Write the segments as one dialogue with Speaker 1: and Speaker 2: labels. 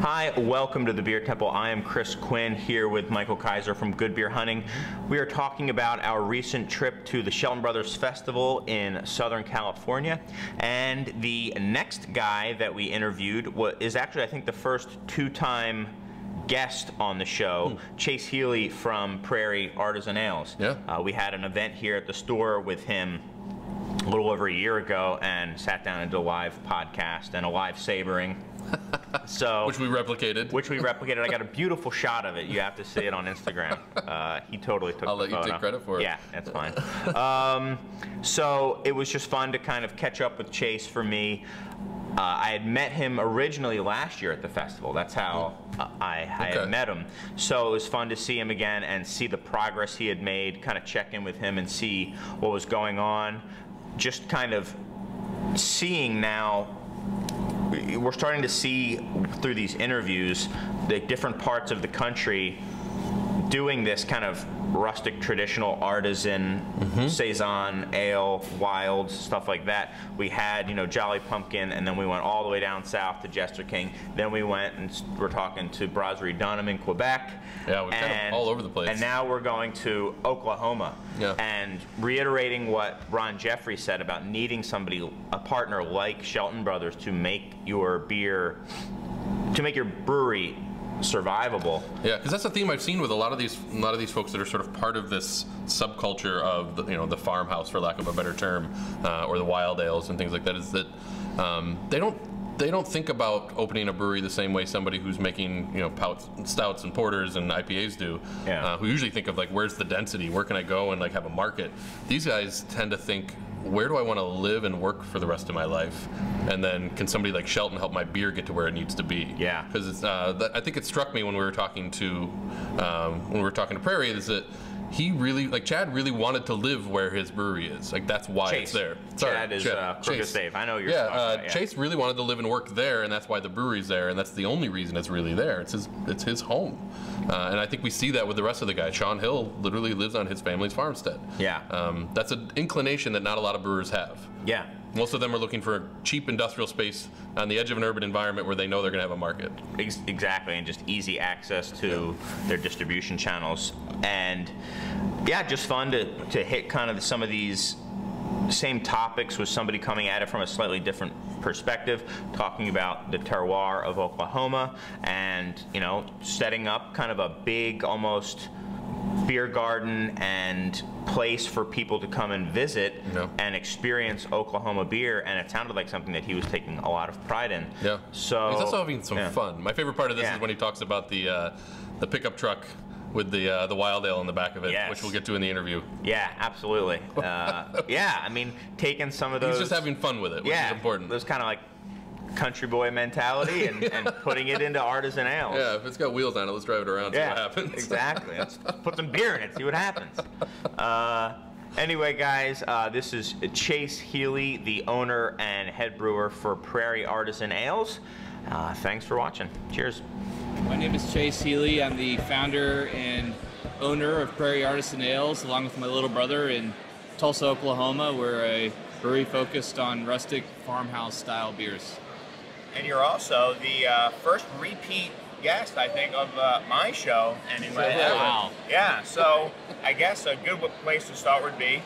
Speaker 1: Hi, welcome to the Beer Temple. I am Chris Quinn here with Michael Kiser from Good Beer Hunting. We are talking about our recent trip to the Shelton Brothers Festival in Southern California. And the next guy that we interviewed is actually, I think, the first two-time guest on the show, Chase Healey from Prairie Artisan Ales.
Speaker 2: Yeah.
Speaker 1: We had an event here at the store with him a little over a year ago and sat down and did a live podcast and a live sabering.
Speaker 2: Which we replicated.
Speaker 1: I got a beautiful shot of it. You have to see it on Instagram. He totally took the photo.
Speaker 2: I'll let you take credit for it.
Speaker 1: Yeah, that's fine. So it was just fun to kind of catch up with Chase for me. I had met him originally last year at the festival. That's how I had met him. So it was fun to see him again and see the progress he had made, kind of check in with him and see what was going on. Just kind of seeing now, we're starting to see through these interviews the different parts of the country doing this kind of rustic, traditional artisan saison, ale, wild, stuff like that. We had, Jolly Pumpkin, and then we went all the way down south to Jester King. Then we went and we're talking to Brasserie Dunham in Quebec.
Speaker 2: Yeah, we're kind of all over the place.
Speaker 1: And now we're going to Oklahoma.
Speaker 2: Yeah.
Speaker 1: And reiterating what Ron Jeffrey said about needing somebody, a partner like Shelton Brothers, to make your beer, to make your brewery survivable.
Speaker 2: Yeah, because that's the theme I've seen with a lot of these folks that are sort of part of this subculture of the farmhouse, for lack of a better term, or the wild ales and things like that. Is that they don't think about opening a brewery the same way somebody who's making stouts and porters and IPAs do.
Speaker 1: Yeah.
Speaker 2: Who usually think of like, where's the density? Where can I go and like have a market? These guys tend to think, where do I want to live and work for the rest of my life? And then can somebody like Shelton help my beer get to where it needs to be?
Speaker 1: Yeah.
Speaker 2: Because I think it struck me when we were talking to Prairie, is that he really, Chad really wanted to live where his brewery is. Like, that's why
Speaker 1: Chase.
Speaker 2: it's there.
Speaker 1: Chad is Crooked Dave. I know you're talking about. Yeah.
Speaker 2: Chase really wanted to live and work there, and that's why the brewery's there, and that's the only reason it's really there. It's his home. And I think we see that with the rest of the guys. Sean Hill literally lives on his family's farmstead.
Speaker 1: Yeah.
Speaker 2: That's an inclination that not a lot of brewers have.
Speaker 1: Yeah.
Speaker 2: Most of them are looking for a cheap industrial space on the edge of an urban environment where they know they're going to have a market.
Speaker 1: Exactly, and just easy access to their distribution channels. And yeah, just fun to hit kind of some of these same topics with somebody coming at it from a slightly different perspective, talking about the terroir of Oklahoma and, setting up kind of a big, almost beer garden and place for people to come and visit and experience Oklahoma beer, and it sounded like something that he was taking a lot of pride in.
Speaker 2: Yeah.
Speaker 1: So
Speaker 2: he's also having some fun. My favorite part of this is when he talks about the pickup truck with the wild ale in the back of it, which we'll get to in the interview.
Speaker 1: Yeah, absolutely. Yeah, I mean, taking some of those.
Speaker 2: He's just having fun with it, which is important.
Speaker 1: Those kind of like country boy mentality and putting it into artisan ales.
Speaker 2: Yeah, if it's got wheels on it, let's drive it around, see what happens.
Speaker 1: Exactly. Let's put some beer in it, see what happens. Anyway, guys, this is Chase Healey, the owner and head brewer for Prairie Artisan Ales. Thanks for watching. Cheers.
Speaker 3: My name is Chase Healey. I'm the founder and owner of Prairie Artisan Ales, along with my little brother in Tulsa, Oklahoma. We're a brewery focused on rustic farmhouse style beers.
Speaker 1: And you're also the first repeat guest, I think, of my show and in my head.
Speaker 3: Wow.
Speaker 1: Yeah, so I guess a good place to start would be,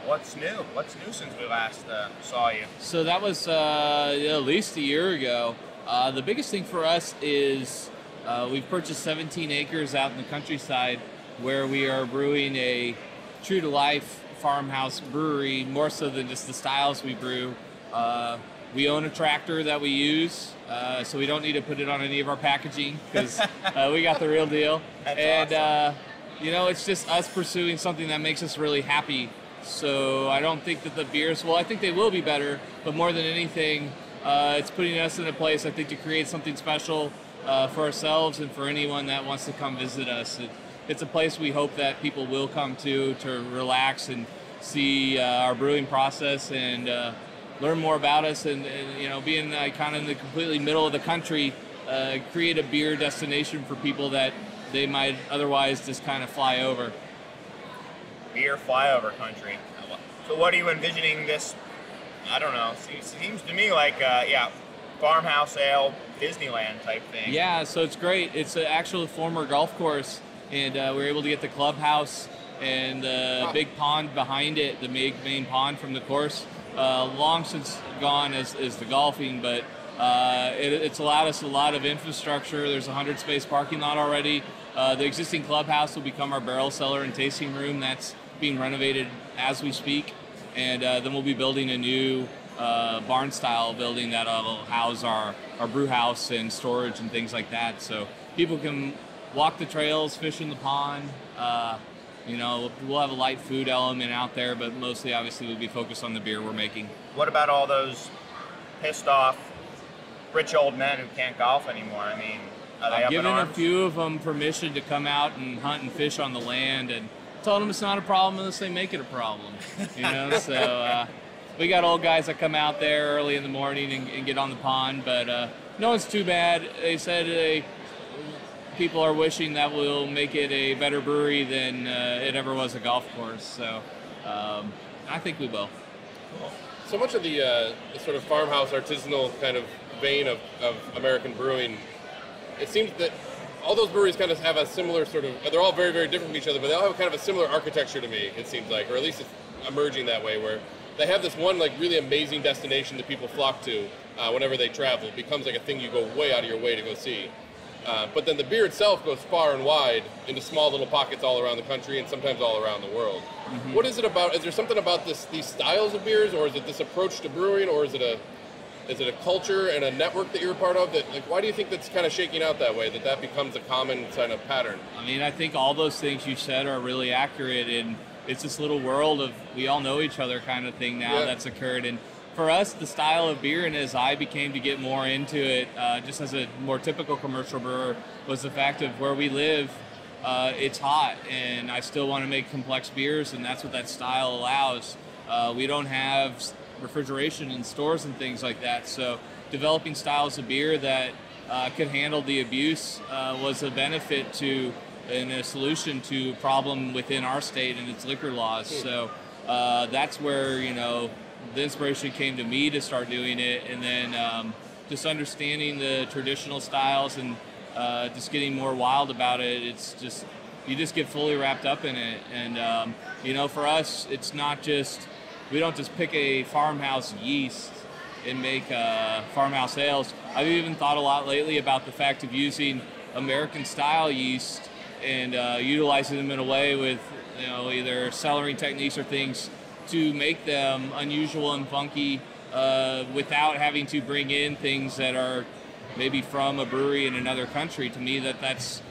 Speaker 1: what's new? What's new since we last saw you?
Speaker 3: So that was at least a year ago. The biggest thing for us is we've purchased 17 acres out in the countryside where we are brewing a true-to-life farmhouse brewery, more so than just the styles we brew. We own a tractor that we use, so we don't need to put it on any of our packaging because we got the real deal.
Speaker 1: That's awesome.
Speaker 3: It's just us pursuing something that makes us really happy. So I don't think that the beers, I think they will be better, but more than anything, it's putting us in a place, I think, to create something special for ourselves and for anyone that wants to come visit us. It's a place we hope that people will come to relax and see our brewing process and learn more about us, and being kind of in the completely middle of the country, create a beer destination for people that they might otherwise just kind of fly over.
Speaker 1: Beer flyover country. So what are you envisioning this? I don't know. It seems to me like, farmhouse ale Disneyland type thing.
Speaker 3: Yeah, so it's great. It's an actual former golf course, and we were able to get the clubhouse and the big pond behind it, the main pond from the course. Long since gone is the golfing, but it's allowed us a lot of infrastructure. There's a 100-space parking lot already. The existing clubhouse will become our barrel cellar and tasting room. That's being renovated as we speak. And then we'll be building a new barn-style building that'll house our brew house and storage and things like that. So people can walk the trails, fish in the pond. You know, we'll have a light food element out there, but mostly, obviously, we'll be focused on the beer we're making.
Speaker 1: What about all those pissed off rich old men who can't golf anymore? I mean, are they
Speaker 3: I've
Speaker 1: up in
Speaker 3: given a
Speaker 1: arms?
Speaker 3: few of them permission to come out and hunt and fish on the land, and told them it's not a problem unless they make it a problem. You know, so we got old guys that come out there early in the morning and get on the pond, but no one's too bad. They said people are wishing that we'll make it a better brewery than it ever was a golf course. So I think we will.
Speaker 2: Cool. So much of the sort of farmhouse artisanal kind of vein of American brewing, it seems that all those breweries kind of have a similar sort of, they're all very, very different from each other, but they all have kind of a similar architecture to me, it seems like, or at least it's emerging that way, where they have this one like really amazing destination that people flock to whenever they travel. It becomes like a thing you go way out of your way to go see. But then the beer itself goes far and wide into small little pockets all around the country and sometimes all around the world. Mm-hmm. What is it about? Is there something about these styles of beers, or is it this approach to brewing, or is it a culture and a network that you're a part of? That, like, why do you think that's kind of shaking out that way? That becomes a common kind of pattern?
Speaker 3: I mean, I think all those things you said are really accurate, and it's this little world of we all know each other kind of thing now that's occurred. And for us, the style of beer, and as I became to get more into it, just as a more typical commercial brewer, was the fact of where we live, it's hot, and I still want to make complex beers, and that's what that style allows. We don't have refrigeration in stores and things like that, so developing styles of beer that could handle the abuse was a benefit to and a solution to a problem within our state and its liquor laws. So that's where, you know, the inspiration came to me to start doing it, and then just understanding the traditional styles and just getting more wild about it. It's just, you just get fully wrapped up in it. And you know, for us, it's not just, we don't just pick a farmhouse yeast and make farmhouse ales. I've even thought a lot lately about the fact of using American style yeast and utilizing them in a way with, you know, either cellaring techniques or things to make them unusual and funky without having to bring in things that are maybe from a brewery in another country. To me, that's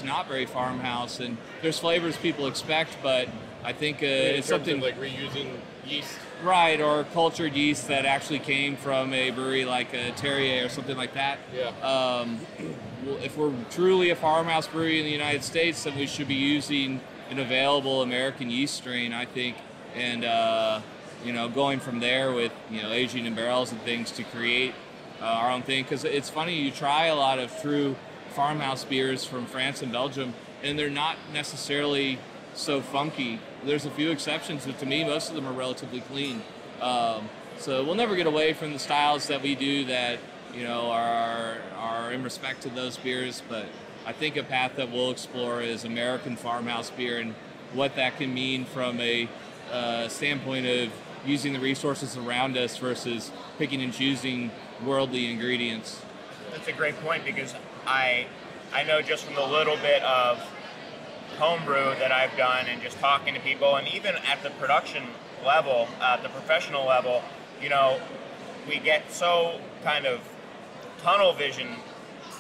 Speaker 3: not very farmhouse. And there's flavors people expect, but I think it's something
Speaker 2: like reusing yeast,
Speaker 3: right, or cultured yeast that actually came from a brewery like a Terrier or something like that.
Speaker 2: Yeah.
Speaker 3: If we're truly a farmhouse brewery in the United States, then we should be using an available American yeast strain, I think, and you know, going from there with, you know, aging in barrels and things to create our own thing. Because it's funny, you try a lot of true farmhouse beers from France and Belgium, and they're not necessarily so funky. There's a few exceptions, but to me, most of them are relatively clean. So we'll never get away from the styles that we do that, you know, are in respect to those beers. But I think a path that we'll explore is American farmhouse beer and what that can mean from a standpoint of using the resources around us versus picking and choosing worldly ingredients.
Speaker 1: That's a great point, because I know just from the little bit of homebrew that I've done and just talking to people, and even at the production level, at the professional level, you know, we get so kind of tunnel vision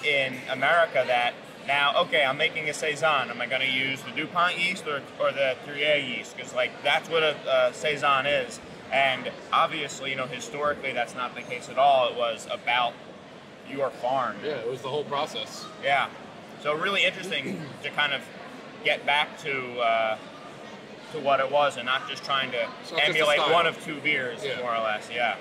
Speaker 1: in America that now, okay, I'm making a Saison. Am I going to use the DuPont yeast or the Gruyere yeast? Because, like, that's what a Saison is. And obviously, you know, historically, that's not the case at all. It was about your farm.
Speaker 2: Yeah, it was the whole process.
Speaker 1: Yeah. So really interesting to kind of get back to what it was, and not just trying to emulate one of two beers, more or less. Yeah.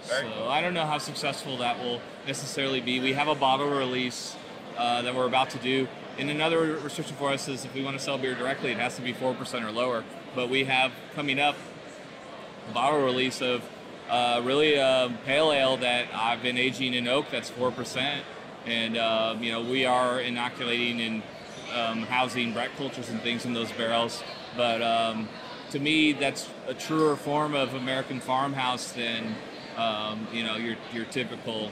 Speaker 3: So I don't know how successful that will necessarily be. We have a bottle release that we're about to do. And another restriction for us is if we want to sell beer directly, it has to be 4% or lower. But we have coming up a bottle release of really a pale ale that I've been aging in oak that's 4%. And, you know, we are inoculating and housing Brett cultures and things in those barrels. But to me, that's a truer form of American farmhouse than, you know, your typical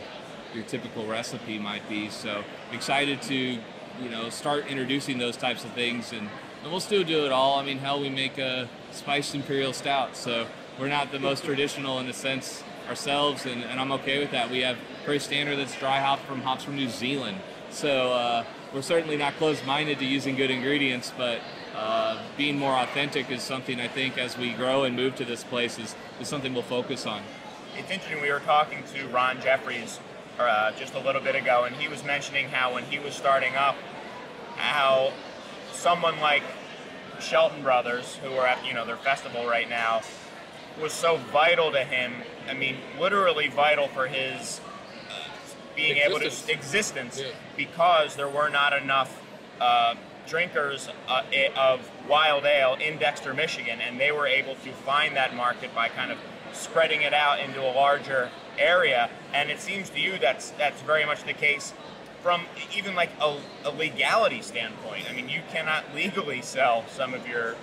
Speaker 3: recipe might be. So excited to, you know, start introducing those types of things, and we'll still do it all. I mean, hell, we make a spiced imperial stout, so we're not the most traditional in a sense ourselves, and I'm okay with that. We have Prairie Standard that's dry hopped from hops from New Zealand, so we're certainly not closed-minded to using good ingredients, but being more authentic is something I think as we grow and move to this place is something we'll focus on.
Speaker 4: It's interesting, we were talking to Ron Jeffries just a little bit ago, and he was mentioning how when he was starting up, how someone like Shelton Brothers, who are at, you know, their festival right now, was so vital to him. I mean, literally vital for his being able to existence, because there were not enough drinkers of wild ale in Dexter, Michigan, and they were able to find that market by kind of spreading it out into a larger area. And it seems to you that's very much the case from even like a legality standpoint. I mean, you cannot legally sell some of your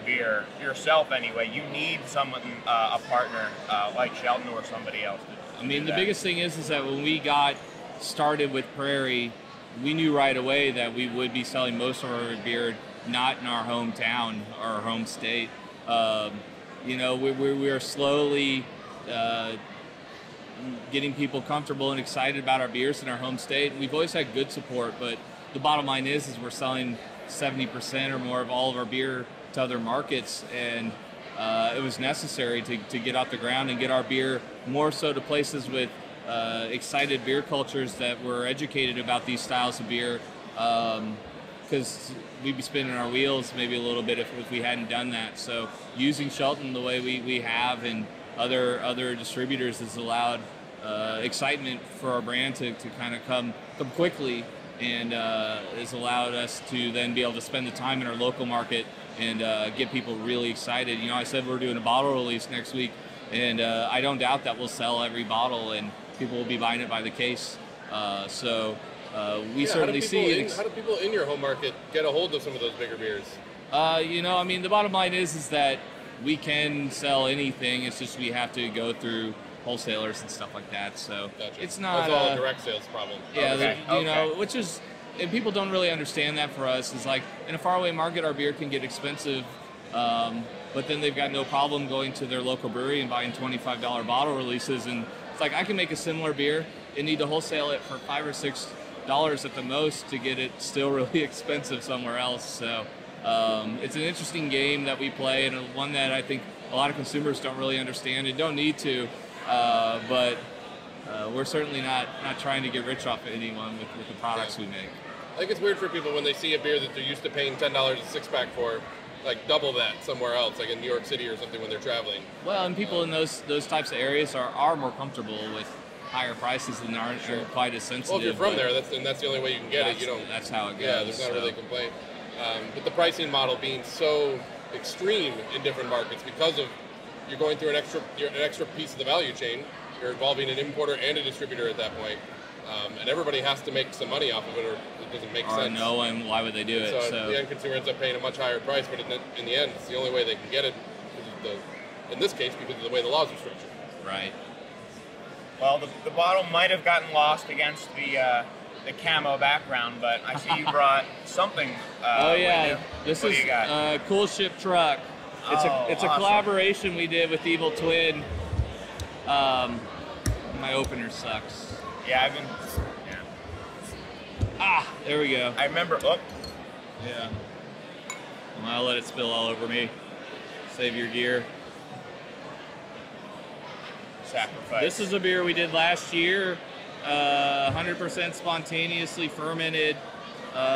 Speaker 4: beer yourself anyway. You need someone, a partner like Shelton or somebody else to do
Speaker 3: the
Speaker 4: that.
Speaker 3: biggest thing is that when we got started with Prairie, we knew right away that we would be selling most of our beer not in our hometown or our home state. You know, we are slowly getting people comfortable and excited about our beers in our home state. We've always had good support, but the bottom line is we're selling 70% or more of all of our beer to other markets, and it was necessary to get off the ground and get our beer more so to places with excited beer cultures that were educated about these styles of beer, because we'd be spinning our wheels maybe a little bit if we hadn't done that. So using Shelton the way we have and other distributors has allowed excitement for our brand to kind of come quickly, and has allowed us to then be able to spend the time in our local market and get people really excited. You know, I said we're doing a bottle release next week, and I don't doubt that we'll sell every bottle and people will be buying it by the case. We certainly see it.
Speaker 2: How do people in your home market get a hold of some of those bigger beers?
Speaker 3: You know, I mean, the bottom line is that we can sell anything. It's just we have to go through wholesalers and stuff like that. So
Speaker 2: gotcha.
Speaker 3: It's not
Speaker 2: that's all a direct sales problem.
Speaker 3: Yeah, you know, which is, and people don't really understand that for us. Is like in a faraway market, our beer can get expensive, but then they've got no problem going to their local brewery and buying $25 bottle releases. And it's like I can make a similar beer and need to wholesale it for $5 or $6 at the most to get it still really expensive somewhere else. So it's an interesting game that we play, and one that I think a lot of consumers don't really understand and don't need to. But we're certainly not trying to get rich off of anyone with the products we make.
Speaker 2: I think it's weird for people when they see a beer that they're used to paying $10 a six-pack for, like double that somewhere else, like in New York City or something when they're traveling.
Speaker 3: Well, and people in those types of areas are more comfortable with higher prices and aren't quite as sensitive.
Speaker 2: Well, if you're from there, that's the only way you can get it. You don't.
Speaker 3: That's how it goes.
Speaker 2: Yeah, there's not really a complaint. But the pricing model being so extreme in different markets because of you're going through an extra piece of the value chain. You're involving an importer and a distributor at that point, and everybody has to make some money off of it, or it doesn't make sense.
Speaker 3: No, and why would they do it?
Speaker 2: So the end consumer ends up paying a much higher price, but in the end, it's the only way they can get it. In this case, because of the way the laws are structured.
Speaker 3: Right.
Speaker 4: Well, the bottle might have gotten lost against the camo background, but I see you brought something.
Speaker 3: Oh yeah,
Speaker 4: with you.
Speaker 3: this
Speaker 4: What
Speaker 3: is
Speaker 4: do you got?
Speaker 3: Cool Ship Truck. It's a
Speaker 4: awesome.
Speaker 3: collaboration we did with Evil Twin. My opener sucks.
Speaker 4: Yeah,
Speaker 3: There we go.
Speaker 4: I remember. Oh,
Speaker 3: Yeah. I'll let it spill all over me. Save your gear.
Speaker 4: sacrifice.
Speaker 3: This is a beer we did last year. 100% spontaneously fermented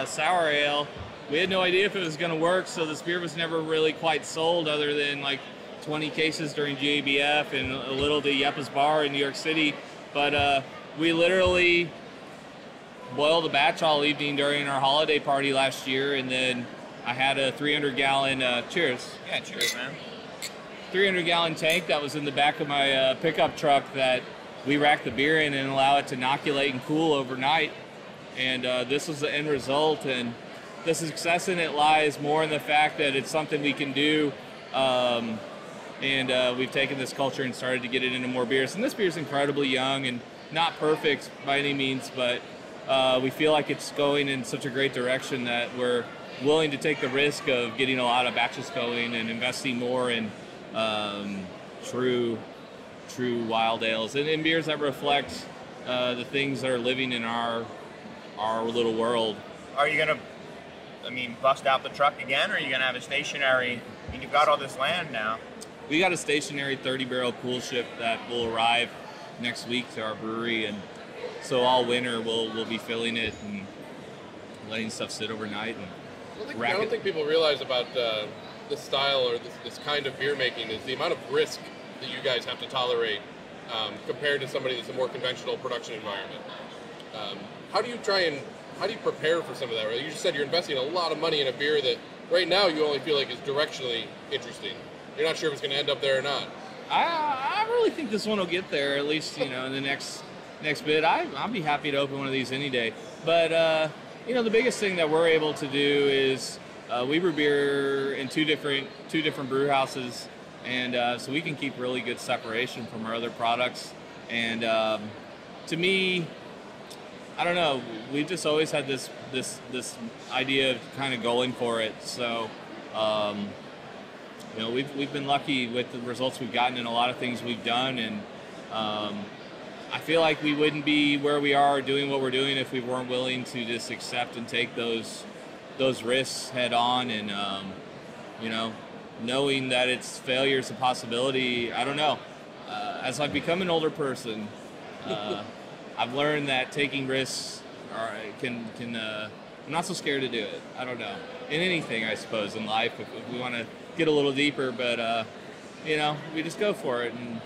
Speaker 3: sour ale. We had no idea if it was going to work, so this beer was never really quite sold other than like 20 cases during GABF and a little to Yeppa's Bar in New York City. But we literally boiled a batch all evening during our holiday party last year, and then I had a 300-gallon, cheers.
Speaker 4: Yeah, cheers, man.
Speaker 3: 300-gallon tank that was in the back of my pickup truck that we rack the beer in and allow it to inoculate and cool overnight. And this was the end result. And the success in it lies more in the fact that it's something we can do. And we've taken this culture and started to get it into more beers. And this beer is incredibly young and not perfect by any means, but we feel like it's going in such a great direction that we're willing to take the risk of getting a lot of batches going and investing more in true wild ales and in beers that reflect the things that are living in our little world.
Speaker 4: Are you gonna, bust out the truck again, or are you gonna have a stationary? You've got all this land now.
Speaker 3: We got a stationary 30-barrel cool ship that will arrive next week to our brewery, and so all winter we'll be filling it and letting stuff sit overnight. And
Speaker 2: I don't think people realize about this style or this kind of beer making is the amount of risk that you guys have to tolerate compared to somebody that's a more conventional production environment. How do you prepare for some of that? Right? You just said you're investing a lot of money in a beer that right now you only feel like is directionally interesting. You're not sure if it's going to end up there or not.
Speaker 3: I really think this one will get there, at least in the next bit. I'll be happy to open one of these any day. But the biggest thing that we're able to do is we brew beer in two different brew houses, and so we can keep really good separation from our other products. And to me, I don't know, we've just always had this idea of kind of going for it. So we've been lucky with the results we've gotten in a lot of things we've done, and I feel like we wouldn't be where we are doing what we're doing if we weren't willing to just accept and take those risks head on, and knowing that its failure is a possibility. I don't know. As I've become an older person, I've learned that taking risks can I'm not so scared to do it. I don't know. In anything, I suppose, in life, if we want to get a little deeper, but we just go for it, and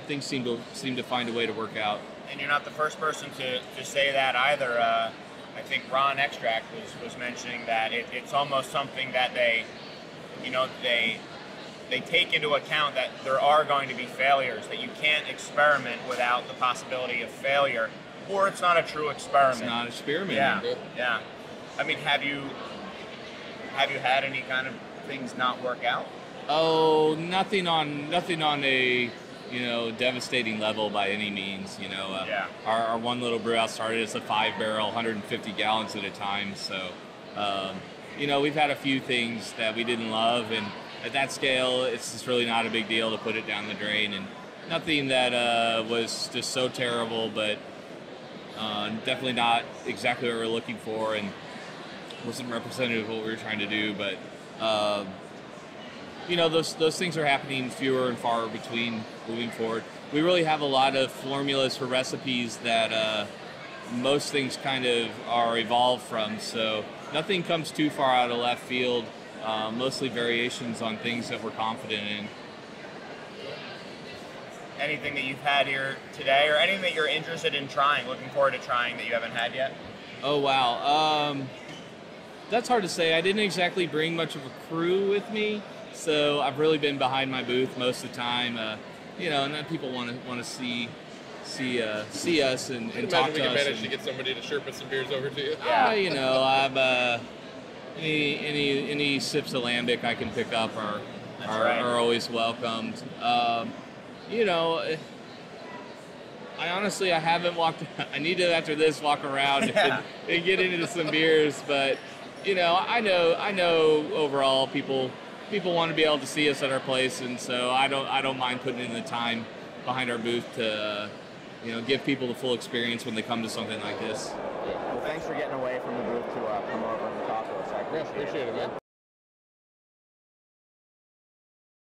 Speaker 3: things seem to find a way to work out.
Speaker 4: And you're not the first person to say that either. I think Ron Extract was mentioning that it's almost something that they take into account that there are going to be failures, that you can't experiment without the possibility of failure, or it's not a true experiment.
Speaker 3: It's not experimenting.
Speaker 4: Yeah. Have you had any kind of things not work out?
Speaker 3: Oh, nothing on a devastating level by any means. Our one little brew house started as a 5-barrel, 150 gallons at a time. So, we've had a few things that we didn't love, and at that scale, it's just really not a big deal to put it down the drain. And nothing that was just so terrible, but definitely not exactly what we were looking for, and wasn't representative of what we were trying to do. But those things are happening fewer and far between moving forward. We really have a lot of formulas for recipes that most things kind of are evolved from, so nothing comes too far out of left field, mostly variations on things that we're confident in.
Speaker 4: Anything that you've had here today, or anything that you're interested in trying, looking forward to trying, that you haven't had yet?
Speaker 3: Oh, wow. That's hard to say. I didn't exactly bring much of a crew with me, so I've really been behind my booth most of the time. And then people want to see us and talk to us.
Speaker 2: Imagine we can manage to get somebody to Sherpa some beers over to you.
Speaker 3: I'm any sips of lambic I can pick up are always welcomed. I haven't walked. I need to, after this, walk around and get into some beers. But I know overall people want to be able to see us at our place, and so I don't mind putting in the time behind our booth to give people the full experience when they come to something like this.
Speaker 4: Well, thanks for getting away from the booth to come over and talk to us. I appreciate it, man.